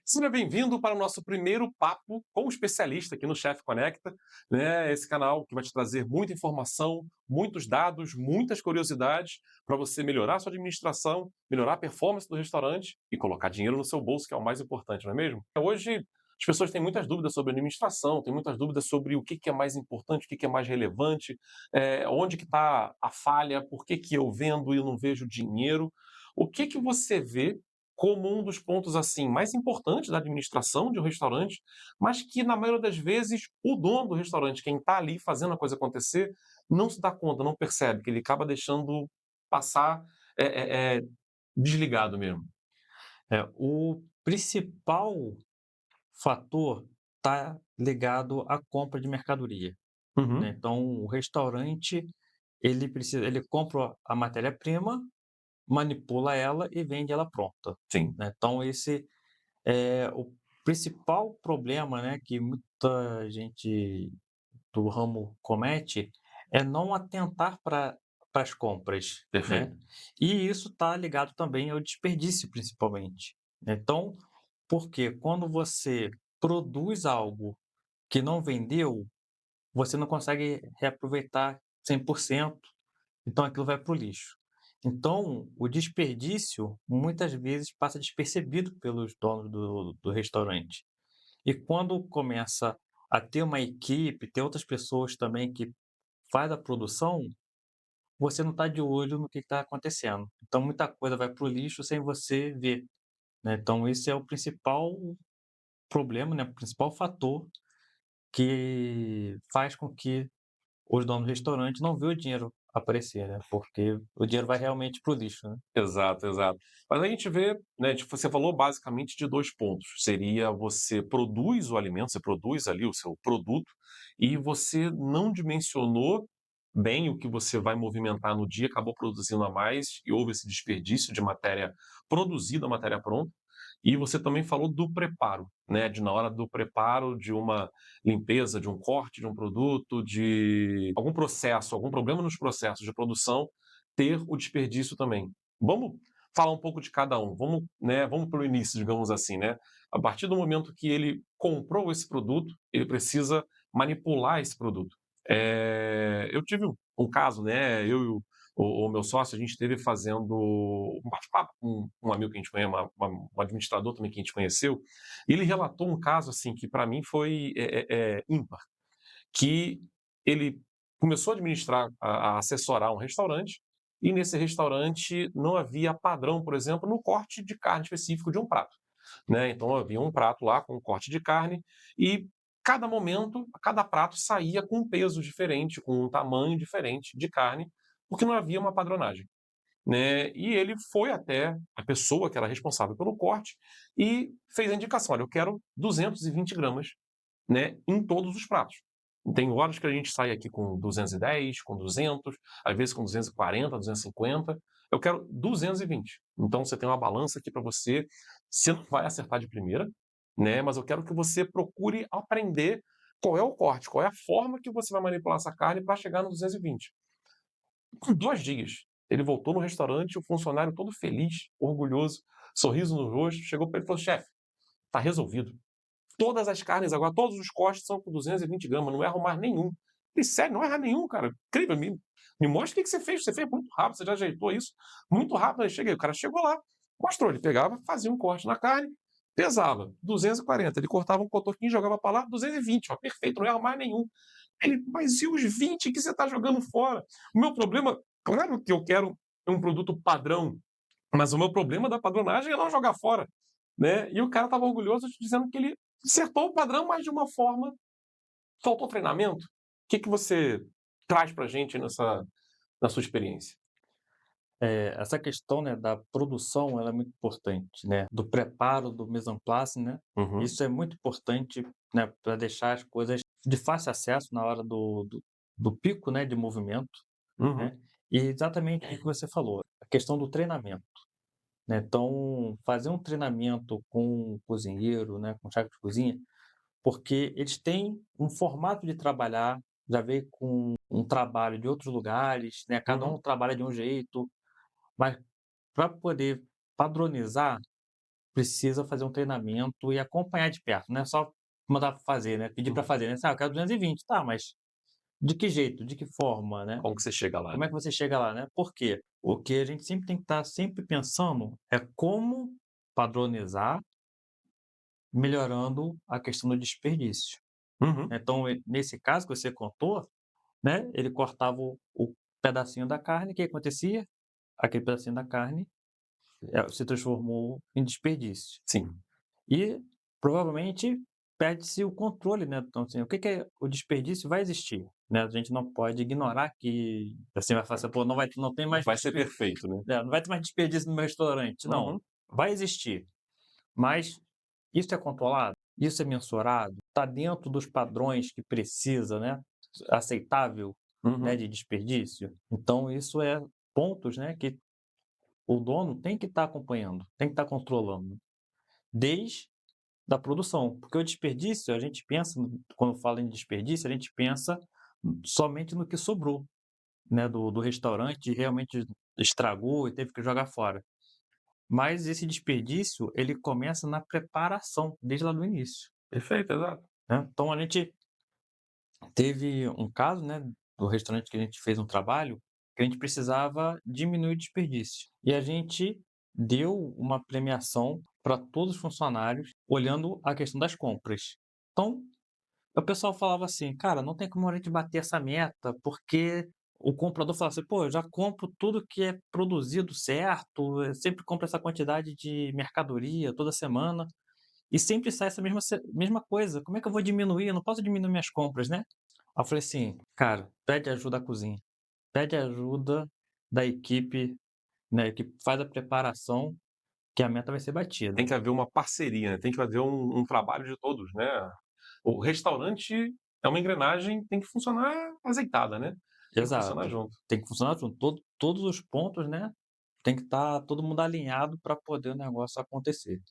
Seja bem-vindo para o nosso primeiro papo com o especialista aqui no Chef Conecta, né? Esse canal que vai te trazer muita informação, muitos dados, muitas curiosidades para você melhorar a sua administração, melhorar a performance do restaurante e colocar dinheiro no seu bolso, que é o mais importante, não é mesmo? Hoje as pessoas têm muitas dúvidas sobre administração, têm muitas dúvidas sobre o que é mais importante, o que é mais relevante, onde que está a falha, por que que eu vendo e eu não vejo dinheiro. O que que você vê como um dos pontos, assim, mais importantes da administração de um restaurante, mas que na maioria das vezes o dono do restaurante, quem está ali fazendo a coisa acontecer, não se dá conta, não percebe, que ele acaba deixando passar, desligado mesmo. O principal fator está ligado à compra de mercadoria, né. Uhum, Então o restaurante, ele compra a matéria-prima, manipula ela e vende ela pronta, sim, né. Então esse é o principal problema, né, que muita gente do ramo comete, é não atentar para as compras, né. perfeito. E isso está ligado também ao desperdício principalmente, né. Então, porque quando você produz algo que não vendeu, você não consegue reaproveitar 100%, então aquilo vai para o lixo. Então, o desperdício muitas vezes passa despercebido pelos donos do restaurante. E quando começa a ter uma equipe, ter outras pessoas também que faz a produção, você não está de olho no que está acontecendo. Então muita coisa vai para o lixo sem você ver, né. Então esse é o principal problema, né, o principal fator que faz com que os donos do restaurante não vê o dinheiro aparecer, né, porque o dinheiro vai realmente para o lixo, né. Exato, exato. Mas a gente vê, né, tipo, você falou basicamente de 2 pontos, seria você produz o alimento, você produz ali o seu produto, e você não dimensionou bem o que você vai movimentar no dia, acabou produzindo a mais e houve esse desperdício de matéria produzida, matéria pronta. E você também falou do preparo, né, de na hora do preparo de uma limpeza, de um corte de um produto, de algum processo, algum problema nos processos de produção, ter o desperdício também. Vamos falar um pouco de cada um. Vamos, né, vamos para o início, digamos assim, né? A partir do momento que ele comprou esse produto, ele precisa manipular esse produto. Eu tive um caso, né? Eu e o meu sócio, a gente esteve fazendo um bate-papo com um amigo que a gente conhece, um administrador também que a gente conheceu, e ele relatou um caso assim que para mim foi ímpar, que ele começou a administrar, a assessorar um restaurante, e nesse restaurante não havia padrão, por exemplo, no corte de carne específico de um prato, né. Então havia um prato lá com um corte de carne e cada momento, cada prato saía com um peso diferente, com um tamanho diferente de carne, porque não havia uma padronagem, né. E ele foi até a pessoa que era responsável pelo corte e fez a indicação: "Olha, eu quero 220 gramas, né, em todos os pratos. Tem horas que a gente sai aqui com 210, com 200, às vezes com 240, 250. Eu quero 220. Então você tem uma balança aqui para você. Você não vai acertar de primeira, né? Mas eu quero que você procure aprender qual é o corte, qual é a forma que você vai manipular essa carne para chegar no 220. Com 2 dias, ele voltou no restaurante, o funcionário todo feliz, orgulhoso, sorriso no rosto, chegou para ele e falou: chefe, está resolvido. Todas as carnes agora, todos os cortes são com 220 gramas, não erro mais nenhum. Falei: "Sério, não erra nenhum, cara? Incrível, me mostra o que que você fez muito rápido, você já ajeitou isso muito rápido". Aí cheguei, o cara chegou lá, mostrou, ele pegava, fazia um corte na carne, pesava 240, ele cortava um cotoquinho, jogava para lá, 220, ó, perfeito, não erra mais nenhum. Ele: "Mas e os 20 que você está jogando fora?". O meu problema, claro que eu quero um produto padrão, mas o meu problema da padronagem é não jogar fora, né. E o cara estava orgulhoso dizendo que ele acertou o padrão, mas de uma forma faltou treinamento. O que que você traz pra gente na sua experiência? Essa questão, né, da produção, ela é muito importante, né, do preparo, do mise en place, né, Uhum, isso é muito importante, né, para deixar as coisas de fácil acesso na hora do pico, né, de movimento, uhum, né, e exatamente o que você falou, a questão do treinamento, né. Então, fazer um treinamento com um cozinheiro, né, com um chefe de cozinha, porque eles têm um formato de trabalhar, já veio com um trabalho de outros lugares, né, cada uhum, um trabalha de um jeito, mas para poder padronizar, precisa fazer um treinamento e acompanhar de perto, não é só mandar pra fazer, né, pedir para Uhum. fazer, né, "Ah, eu quero 220", tá, mas de que jeito, de que forma, né? Como que você chega lá, Como é né? que você chega lá, né? Por quê? O que a gente sempre tem que estar sempre pensando é como padronizar, melhorando a questão do desperdício. Uhum. Então, nesse caso que você contou, né, ele cortava o pedacinho da carne, o que acontecia? Aquele pedacinho da carne, se transformou em desperdício. Sim. E provavelmente perde-se o controle, né, então, assim, o que que é o desperdício vai existir, né, a gente não pode ignorar que, assim, vai falar assim: "Pô, não tem Não mais vai ser perfeito, né? não vai ter mais desperdício no meu restaurante", não, Uhum. vai existir, mas isso é controlado? Isso é mensurado? Está dentro dos padrões que precisa, né, aceitável, né, Uhum. de desperdício? Então isso é pontos, né, que o dono tem que estar acompanhando, tem que estar controlando, desde da produção, porque o desperdício a gente pensa quando fala em desperdício, a gente pensa somente no que sobrou, né, do restaurante, e realmente estragou e teve que jogar fora. Mas esse desperdício, ele começa na preparação, desde lá do início, Perfeito, exato. né. Então a gente teve um caso, né, do restaurante que a gente fez um trabalho, que a gente precisava diminuir o desperdício. E a gente deu uma premiação para todos os funcionários, olhando a questão das compras. Então, o pessoal falava assim: "Cara, não tem como a gente bater essa meta, porque o comprador fala assim: 'Pô, eu já compro tudo que é produzido certo, eu sempre compro essa quantidade de mercadoria toda semana, e sempre sai essa mesma coisa, como é que eu vou diminuir? Eu não posso diminuir minhas compras, né?'" Aí eu falei assim: "Cara, pede ajuda à cozinha, pede ajuda da equipe, né, que faz a preparação, que a meta vai ser batida." Tem que haver uma parceria, né, tem que haver um trabalho de todos, né. O restaurante é uma engrenagem, tem que funcionar azeitada, né, tem que funcionar Exato. junto. Tem que funcionar junto. Todos os pontos, né, tem que estar todo mundo alinhado para poder o negócio acontecer.